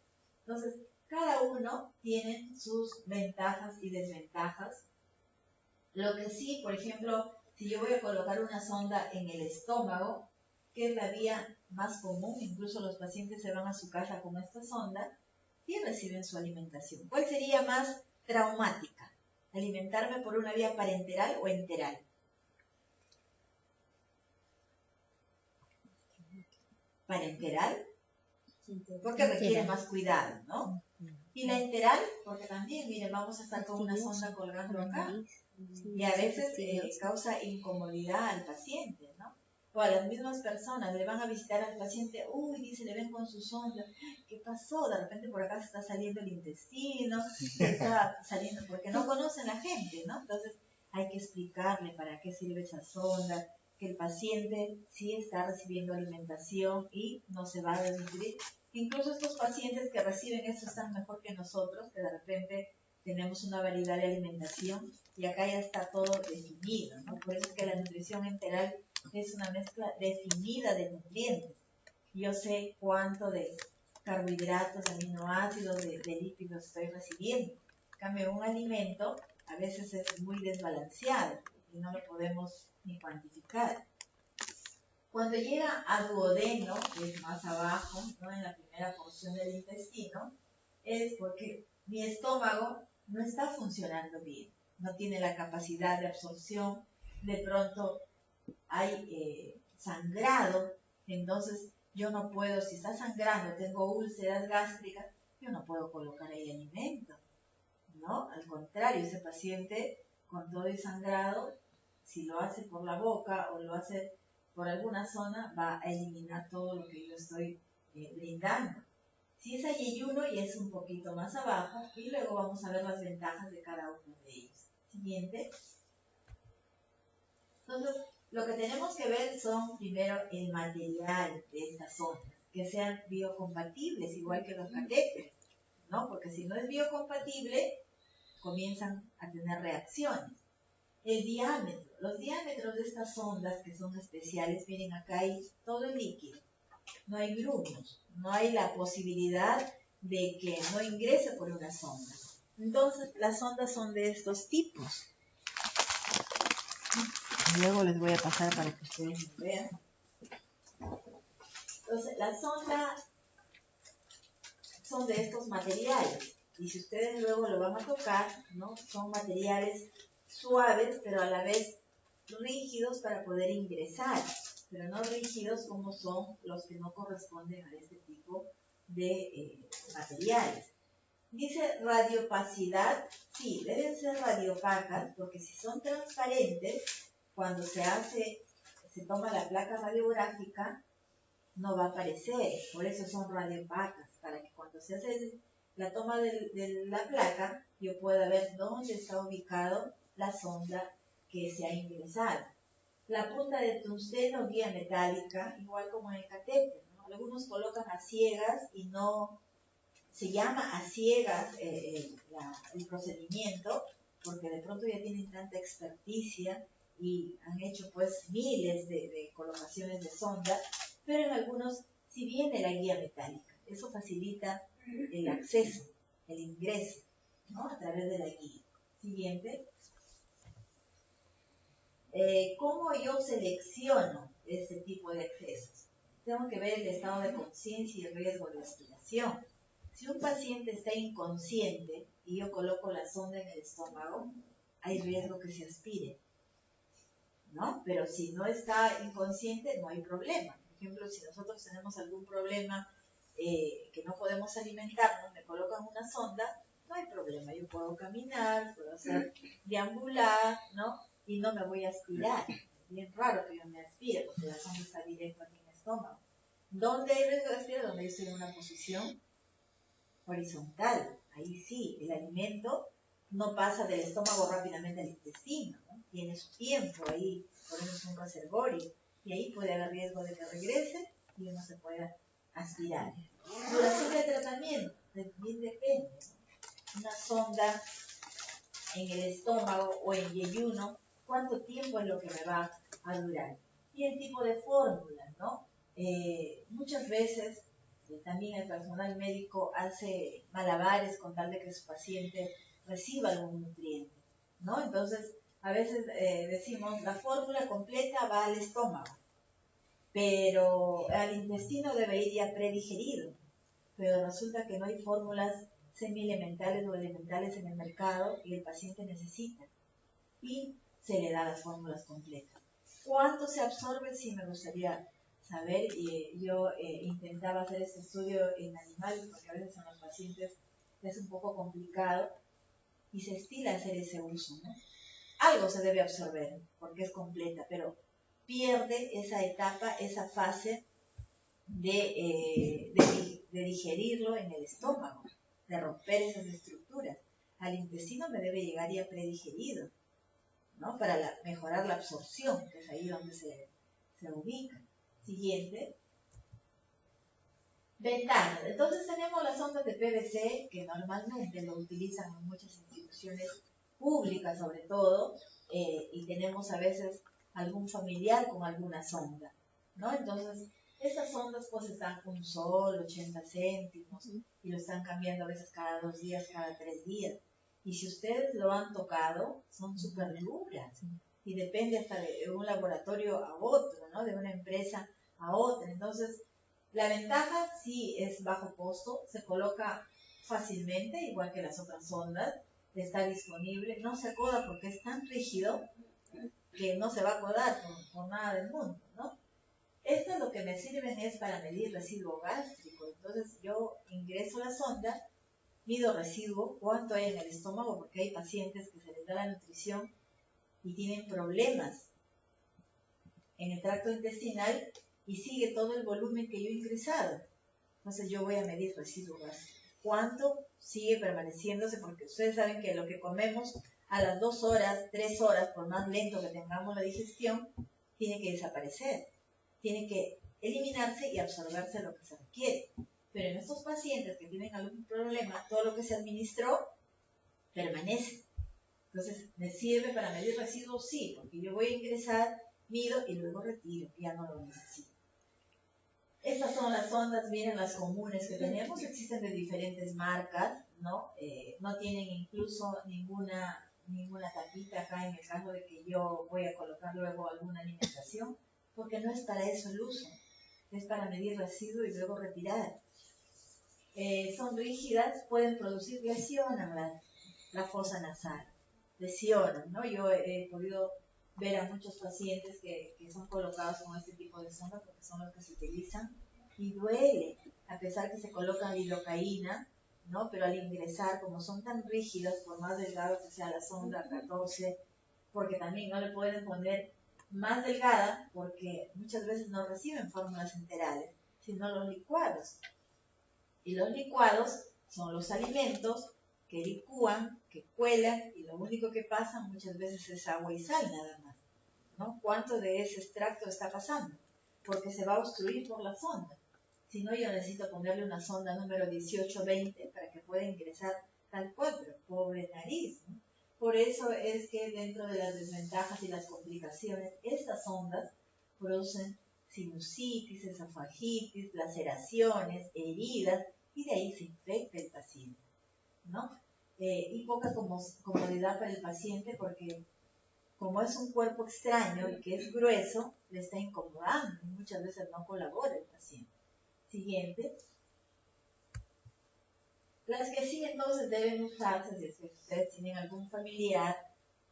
Entonces, cada uno tiene sus ventajas y desventajas. Lo que sí, por ejemplo, si yo voy a colocar una sonda en el estómago, que es la vía más común, incluso los pacientes se van a su casa con esta sonda y reciben su alimentación. ¿Cuál sería más traumática? ¿Alimentarme por una vía parenteral o enteral? Parenteral, porque requiere más cuidado, ¿no? Y la enteral, porque también, miren, vamos a estar con una sonda colgando acá. Y a veces causa incomodidad al paciente, ¿no? O a las mismas personas, le van a visitar al paciente, uy, dice, le ven con su sonda, ¿qué pasó? De repente por acá se está saliendo el intestino, se está saliendo, porque no conocen la gente, ¿no? Entonces hay que explicarle para qué sirve esa sonda, que el paciente sí está recibiendo alimentación y no se va a desnutrir. Incluso estos pacientes que reciben eso están mejor que nosotros, que de repente tenemos una variedad de alimentación y acá ya está todo definido, ¿no? Por eso es que la nutrición enteral es una mezcla definida de nutrientes. Yo sé cuánto de carbohidratos, aminoácidos, de lípidos estoy recibiendo. En cambio, un alimento a veces es muy desbalanceado y no lo podemos ni cuantificar. Cuando llega a duodeno, que es más abajo, ¿no? En la primera porción del intestino, es porque mi estómago no está funcionando bien, no tiene la capacidad de absorción, de pronto hay sangrado, entonces yo no puedo, si está sangrando, tengo úlceras gástricas, yo no puedo colocar ahí alimento, ¿no? Al contrario, ese paciente con todo el sangrado, si lo hace por la boca o lo hace por alguna zona, va a eliminar todo lo que yo estoy brindando. Si es ayuno, ya es un poquito más abajo y luego vamos a ver las ventajas de cada uno de ellos. Siguiente. Entonces, lo que tenemos que ver son primero el material de estas sondas, que sean biocompatibles, igual que los catéteres, ¿no? Porque si no es biocompatible, comienzan a tener reacciones. El diámetro, los diámetros de estas sondas que son especiales, miren acá hay todo el líquido. No hay grumos, no hay la posibilidad de que no ingrese por una sonda. Entonces, las sondas son de estos tipos. Luego les voy a pasar para que ustedes lo vean. Entonces, las sondas son de estos materiales. Y si ustedes luego lo van a tocar, ¿no? Son materiales suaves, pero a la vez rígidos para poder ingresar. pero no rígidos como son los que no corresponden a este tipo de materiales. Dice radiopacidad, sí, deben ser radiopacas, porque si son transparentes, cuando se toma la placa radiográfica, no va a aparecer, por eso son radiopacas, para que cuando se hace la toma de la placa, yo pueda ver dónde está ubicado la sonda que se ha ingresado. La punta de tungsteno, guía metálica, igual como en el catéter, ¿no? Algunos colocan a ciegas y no, se llama a ciegas el procedimiento, porque de pronto ya tienen tanta experticia y han hecho pues miles de colocaciones de sonda, pero en algunos sí viene la guía metálica. Eso facilita el acceso, el ingreso, ¿no? A través de la guía. Siguiente. ¿Cómo yo selecciono este tipo de accesos? Tengo que ver el estado de conciencia y el riesgo de aspiración. Si un paciente está inconsciente y yo coloco la sonda en el estómago, hay riesgo que se aspire, ¿no? Pero si no está inconsciente, no hay problema. Por ejemplo, si nosotros tenemos algún problema que no podemos alimentarnos, me colocan una sonda, no hay problema. Yo puedo caminar, puedo hacer deambular, ¿no? Y no me voy a aspirar. Es bien raro que yo me aspire porque la sonda está directo aquí en el estómago. ¿Dónde hay riesgo de aspirar? Donde yo estoy en una posición horizontal. Ahí sí, el alimento no pasa del estómago rápidamente al intestino, ¿no? Tiene su tiempo ahí, por eso es un reservorio. Y ahí puede haber riesgo de que regrese y uno se pueda aspirar. Duración de tratamiento, bien depende, ¿no? Una sonda en el estómago o en yeyuno, ¿cuánto tiempo es lo que me va a durar? Y el tipo de fórmula, ¿no? Muchas veces también el personal médico hace malabares con tal de que su paciente reciba algún nutriente, ¿no? Entonces, a veces decimos, la fórmula completa va al estómago, pero al intestino debe ir ya predigerido, pero resulta que no hay fórmulas semielementales o elementales en el mercado y el paciente necesita, y se le da las fórmulas completas. ¿Cuánto se absorbe? Sí, me gustaría saber, y yo intentaba hacer este estudio en animales, porque a veces en los pacientes es un poco complicado, y se estila hacer ese uso, ¿no? Algo se debe absorber, porque es completa, pero pierde esa etapa, esa fase de digerirlo en el estómago, de romper esas estructuras. Al intestino me debe llegar ya predigerido, ¿no? Para mejorar la absorción, que es ahí donde se ubica. Siguiente. Ventanas. Entonces tenemos las ondas de PVC, que normalmente lo utilizan en muchas instituciones públicas sobre todo, y tenemos a veces algún familiar con alguna sonda, ¿no? Entonces, estas ondas pues están un sol, 80 céntimos, y lo están cambiando a veces cada 2 días, cada 3 días. Y si ustedes lo han tocado, son súper duras, y depende hasta de un laboratorio a otro, ¿no? De una empresa a otra. Entonces, la ventaja sí es bajo costo, se coloca fácilmente, igual que las otras sondas, está disponible, no se acoda porque es tan rígido que no se va a acodar por nada del mundo, ¿no? Esto lo que me sirven es para medir residuo gástrico. Entonces yo ingreso la sonda, mido residuo, cuánto hay en el estómago, porque hay pacientes que se les da la nutrición y tienen problemas en el tracto intestinal y sigue todo el volumen que yo he ingresado. Entonces yo voy a medir residuo gástrico. ¿Cuánto sigue permaneciéndose? Porque ustedes saben que lo que comemos a las 2 horas, 3 horas, por más lento que tengamos la digestión, tiene que desaparecer. Tiene que eliminarse y absorberse lo que se requiere. Pero en estos pacientes que tienen algún problema, todo lo que se administró permanece. Entonces, ¿me sirve para medir residuos? Sí, porque yo voy a ingresar, mido y luego retiro, ya no lo necesito. Estas son las sondas, miren las comunes que tenemos, existen de diferentes marcas, ¿no? No tienen incluso ninguna tapita acá en el caso de que yo voy a colocar luego alguna alimentación, porque no es para eso el uso, es para medir residuo y luego retirar. Son rígidas, pueden producir, lesionan la fosa nasal, lesionan, ¿no? Yo he podido ver a muchos pacientes que son colocados con este tipo de sonda porque son los que se utilizan y duele, a pesar que se coloca lidocaína, ¿no? Pero al ingresar, como son tan rígidos, por más delgado que sea la sonda, 14, porque también no le pueden poner más delgada porque muchas veces no reciben fórmulas enterales, sino los licuados. Y los licuados son los alimentos que licúan, que cuelan, y lo único que pasa muchas veces es agua y sal nada más, ¿no? ¿Cuánto de ese extracto está pasando? Porque se va a obstruir por la sonda. Si no, yo necesito ponerle una sonda número 18-20 para que pueda ingresar tal cual, pero pobre nariz, ¿no? Por eso es que dentro de las desventajas y las complicaciones, estas sondas producen sinusitis, esofagitis, laceraciones, heridas, y de ahí se infecta el paciente, ¿no? Y poca comodidad para el paciente porque como es un cuerpo extraño y que es grueso, le está incomodando y muchas veces no colabora el paciente. Siguiente. Las que sí entonces deben usarse si ustedes tienen algún familiar,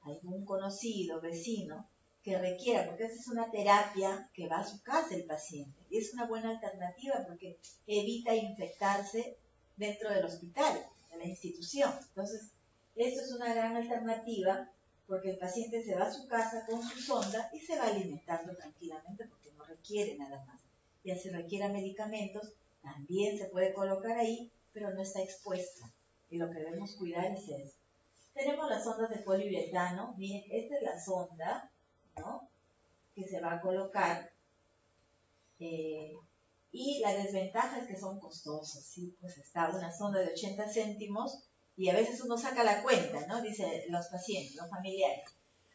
algún conocido, vecino, que requiera, porque esa es una terapia que va a su casa el paciente. Y es una buena alternativa porque evita infectarse dentro del hospital, de la institución. Entonces, esto es una gran alternativa porque el paciente se va a su casa con su sonda y se va alimentando tranquilamente porque no requiere nada más. Y si requiere medicamentos, también se puede colocar ahí, pero no está expuesta. Y lo que debemos cuidar es eso. Tenemos las sondas de poliuretano. Miren, esta es la sonda, ¿no?, que se va a colocar. Y la desventaja es que son costosas, ¿sí? Pues está una sonda de 80 céntimos y a veces uno saca la cuenta, ¿no? Dice los pacientes, los familiares.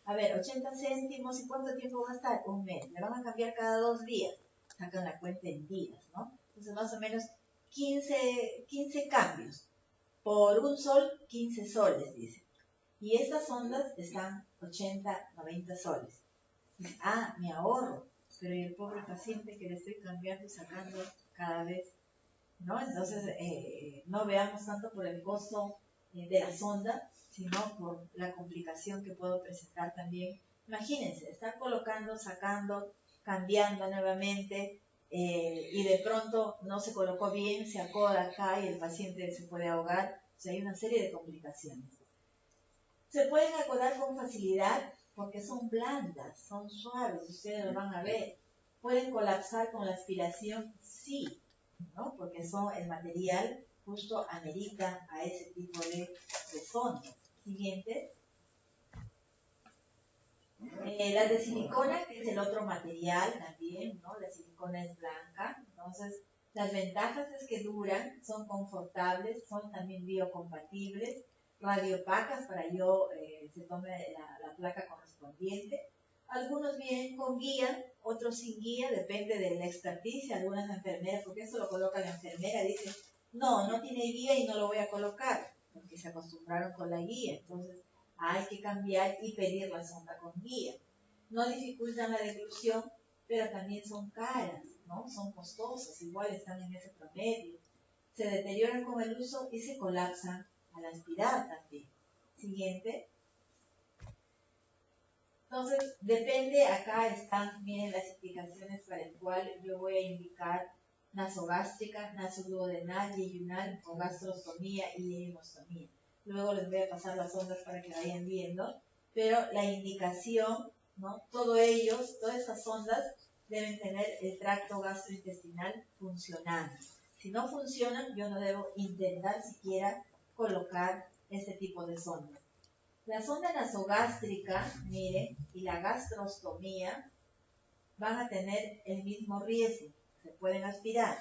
A ver, 80 céntimos, ¿y cuánto tiempo va a estar? Un mes. Le van a cambiar cada 2 días. Sacan la cuenta en días, ¿no? Entonces, más o menos 15 cambios. Por un sol, 15 soles, dice. Y estas ondas están 80, 90 soles. Dice, me ahorro. Pero ¿y el pobre paciente que le estoy cambiando y sacando cada vez? ¿No? Entonces, no veamos tanto por el costo de la sonda, sino por la complicación que puedo presentar también. Imagínense, estar colocando, sacando, cambiando nuevamente, y de pronto no se colocó bien, se acoda acá y el paciente se puede ahogar. O sea, hay una serie de complicaciones. Se pueden acodar con facilidad porque son blandas, son suaves, ustedes lo van a ver. Pueden colapsar con la aspiración, sí, ¿no? Porque el material justo amerita a ese tipo de sondas. Siguiente. La de silicona, que es el otro material también, ¿no? La silicona es blanca, entonces las ventajas es que duran, son confortables, son también biocompatibles, radiopacas para se tome la placa correspondiente. Algunos vienen con guía, otros sin guía, depende de la experticia, algunas enfermeras, porque eso lo coloca la enfermera, dice, no tiene guía y no lo voy a colocar, porque se acostumbraron con la guía, entonces hay que cambiar y pedir la sonda con guía. No dificultan la deglución, pero también son caras, ¿no? Son costosas, igual están en ese promedio. Se deterioran con el uso y se colapsan al aspirar también. Siguiente. Entonces, depende, acá están, miren las indicaciones para el cual yo voy a indicar nasogástrica, nasoduodenal, yeyunal, o gastrostomía y yeyunostomía. Luego les voy a pasar las ondas para que vayan viendo, pero la indicación, ¿no? Todas estas ondas deben tener el tracto gastrointestinal funcionando. Si no funcionan, yo no debo intentar siquiera colocar este tipo de sondas. La sonda nasogástrica, miren, y la gastrostomía van a tener el mismo riesgo, se pueden aspirar.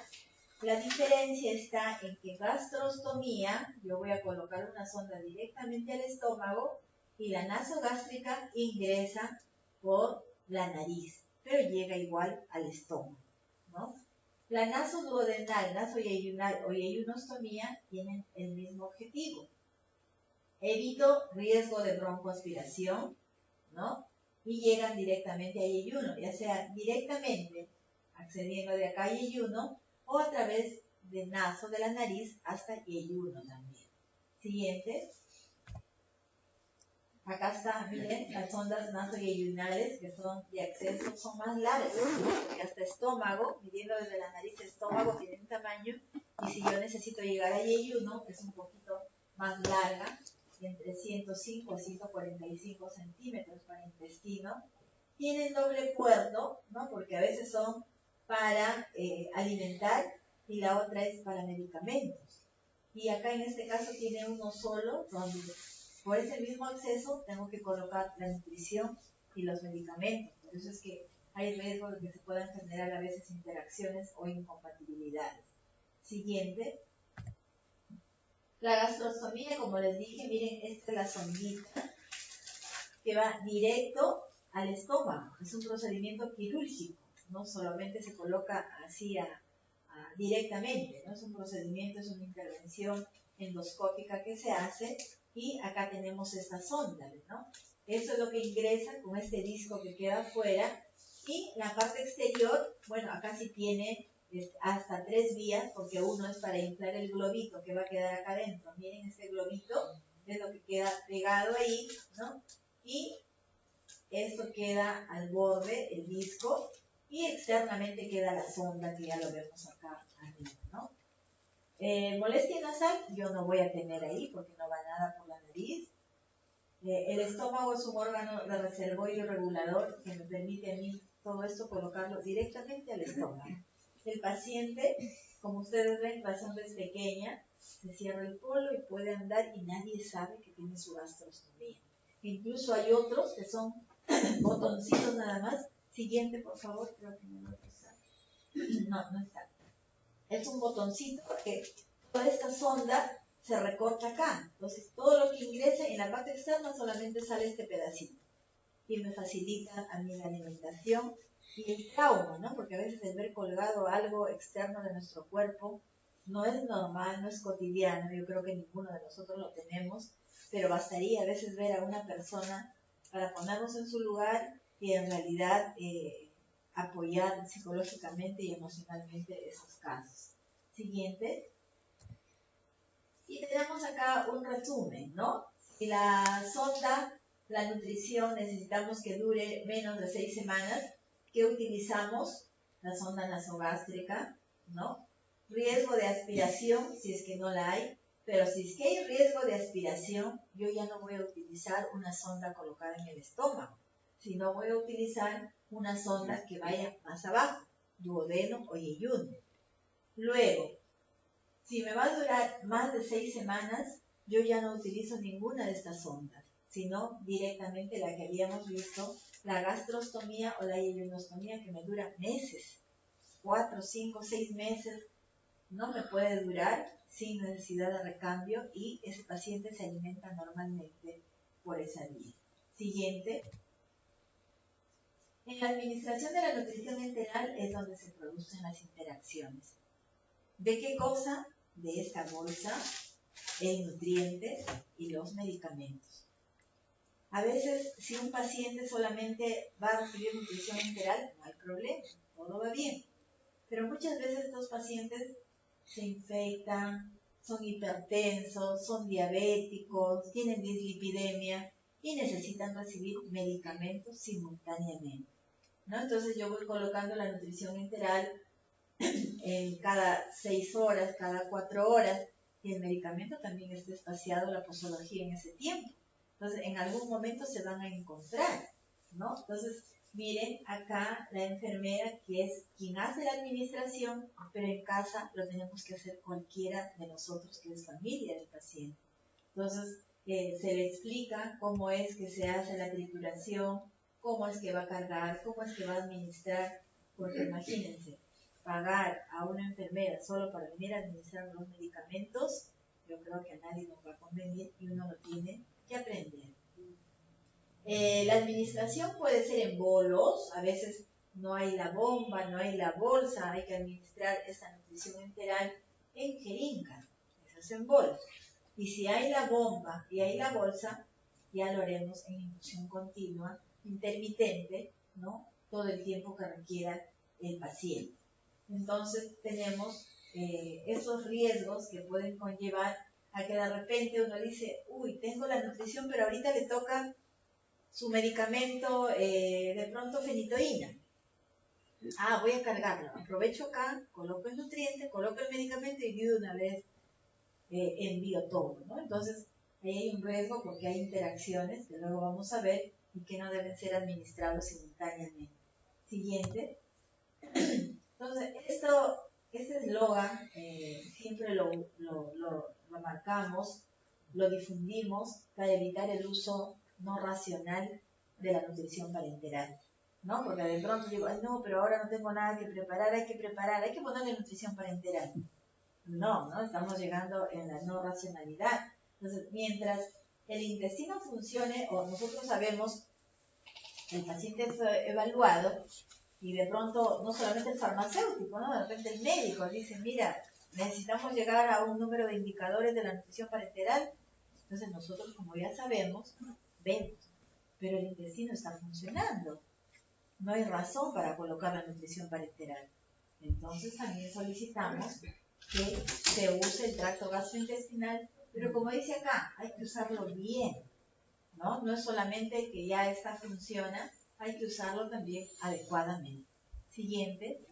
La diferencia está en que gastrostomía, yo voy a colocar una sonda directamente al estómago y la nasogástrica ingresa por la nariz, pero llega igual al estómago, ¿no? La nasoduodenal, nasoyeyunal o yeyunostomía tienen el mismo objetivo. Evito riesgo de broncoaspiración, ¿no? Y llegan directamente a yeyuno, ya sea directamente accediendo de acá a yeyuno o a través del naso de la nariz hasta yeyuno también. Siguiente. Acá está, miren, las sondas nasoyeyunales que son de acceso, son más largas, ¿no? Porque hasta estómago, midiendo desde la nariz a estómago, tiene un tamaño, y si yo necesito llegar a yeyuno, es un poquito más larga, entre 105 a 145 centímetros para intestino. Tienen doble puerto, ¿no? Porque a veces son para alimentar y la otra es para medicamentos. Y acá en este caso tiene uno solo, donde por ese mismo acceso tengo que colocar la nutrición y los medicamentos. Por eso es que hay riesgo de que se puedan generar a veces interacciones o incompatibilidades. Siguiente. La gastrostomía, como les dije, miren, esta es la sondita que va directo al estómago. Es un procedimiento quirúrgico, no solamente se coloca así directamente, ¿no? Es un procedimiento, es una intervención endoscópica que se hace y acá tenemos esta sonda, ¿no? Eso es lo que ingresa con este disco que queda afuera y la parte exterior, bueno, acá sí tiene hasta 3 vías porque uno es para inflar el globito que va a quedar acá adentro. Miren este globito, es lo que queda pegado ahí, ¿no? Y esto queda al borde, el disco, y externamente queda la sonda que ya lo vemos acá arriba, ¿no? Molestia nasal, yo no voy a tener ahí porque no va nada por la nariz. El estómago es un órgano de reservorio regulador que me permite a mí todo esto colocarlo directamente al estómago. El paciente, como ustedes ven, la sonda es pequeña, se cierra el colo y puede andar y nadie sabe que tiene su gastrostomía. Incluso hay otros que son botoncitos nada más. Siguiente, por favor, creo que no lo está. No está. Es un botoncito que toda esta sonda se recorta acá. Entonces, todo lo que ingresa en la parte externa solamente sale este pedacito. Y me facilita a mí la alimentación y el trauma, ¿no? Porque a veces el ver colgado algo externo de nuestro cuerpo no es normal, no es cotidiano. Yo creo que ninguno de nosotros lo tenemos, pero bastaría a veces ver a una persona para ponernos en su lugar y en realidad apoyar psicológicamente y emocionalmente esos casos. Siguiente. Y tenemos acá un resumen, ¿no? Si la sonda, la nutrición, necesitamos que dure menos de 6 semanas, ¿qué utilizamos? La sonda nasogástrica, ¿no? Riesgo de aspiración, si es que no la hay, pero si es que hay riesgo de aspiración, yo ya no voy a utilizar una sonda colocada en el estómago, sino voy a utilizar una sonda que vaya más abajo, duodeno o yeyuno. Luego, si me va a durar más de 6 semanas, yo ya no utilizo ninguna de estas sondas, sino directamente la que habíamos visto, la gastrostomía o la yeyunostomía, que me dura meses, 4, 5, 6 meses, no me puede durar sin necesidad de recambio y ese paciente se alimenta normalmente por esa vía. Siguiente. En la administración de la nutrición enteral es donde se producen las interacciones. ¿De qué cosa? De esta bolsa, el nutriente y los medicamentos. A veces, si un paciente solamente va a recibir nutrición enteral, no hay problema, todo va bien. Pero muchas veces estos pacientes se infectan, son hipertensos, son diabéticos, tienen dislipidemia y necesitan recibir medicamentos simultáneamente, ¿no? Entonces yo voy colocando la nutrición enteral en cada 6 horas, cada 4 horas, y el medicamento también está espaciado, la posología en ese tiempo. Entonces, en algún momento se van a encontrar, ¿no? Entonces, miren acá la enfermera, que es quien hace la administración, pero en casa lo tenemos que hacer cualquiera de nosotros que es familia del paciente. Entonces, se le explica cómo es que se hace la trituración, cómo es que va a cargar, cómo es que va a administrar, porque imagínense, pagar a una enfermera solo para venir a administrar los medicamentos, yo creo que a nadie nos va a convenir y uno lo tiene que aprender. La administración puede ser en bolos, a veces no hay la bomba, no hay la bolsa, hay que administrar esa nutrición enteral en jeringa, eso es en bolos. Y si hay la bomba y hay la bolsa, ya lo haremos en infusión continua, intermitente, ¿no? Todo el tiempo que requiera el paciente. Entonces tenemos esos riesgos que pueden conllevar a que de repente uno dice, uy, tengo la nutrición, pero ahorita le toca su medicamento, de pronto fenitoína. Ah, voy a cargarlo. Aprovecho acá, coloco el nutriente, coloco el medicamento y de una vez envío todo, ¿no? Entonces, ahí hay un riesgo porque hay interacciones que luego vamos a ver y que no deben ser administrados simultáneamente. Siguiente. Entonces, este eslogan siempre lo marcamos, lo difundimos para evitar el uso no racional de la nutrición parenteral, ¿no? Porque de pronto digo, ay, no, pero ahora no tengo nada que preparar, hay que ponerle nutrición parenteral. No, estamos llegando en la no racionalidad. Entonces, mientras el intestino funcione, o nosotros sabemos, el paciente es evaluado, y de pronto, no solamente el farmacéutico, ¿no? De repente el médico dice, mira, necesitamos llegar a un número de indicadores de la nutrición parenteral. Entonces nosotros, como ya sabemos, vemos, pero el intestino está funcionando. No hay razón para colocar la nutrición parenteral. Entonces también solicitamos que se use el tracto gastrointestinal, pero como dice acá, hay que usarlo bien, ¿no? No es solamente que ya esta funciona, hay que usarlo también adecuadamente. Siguiente.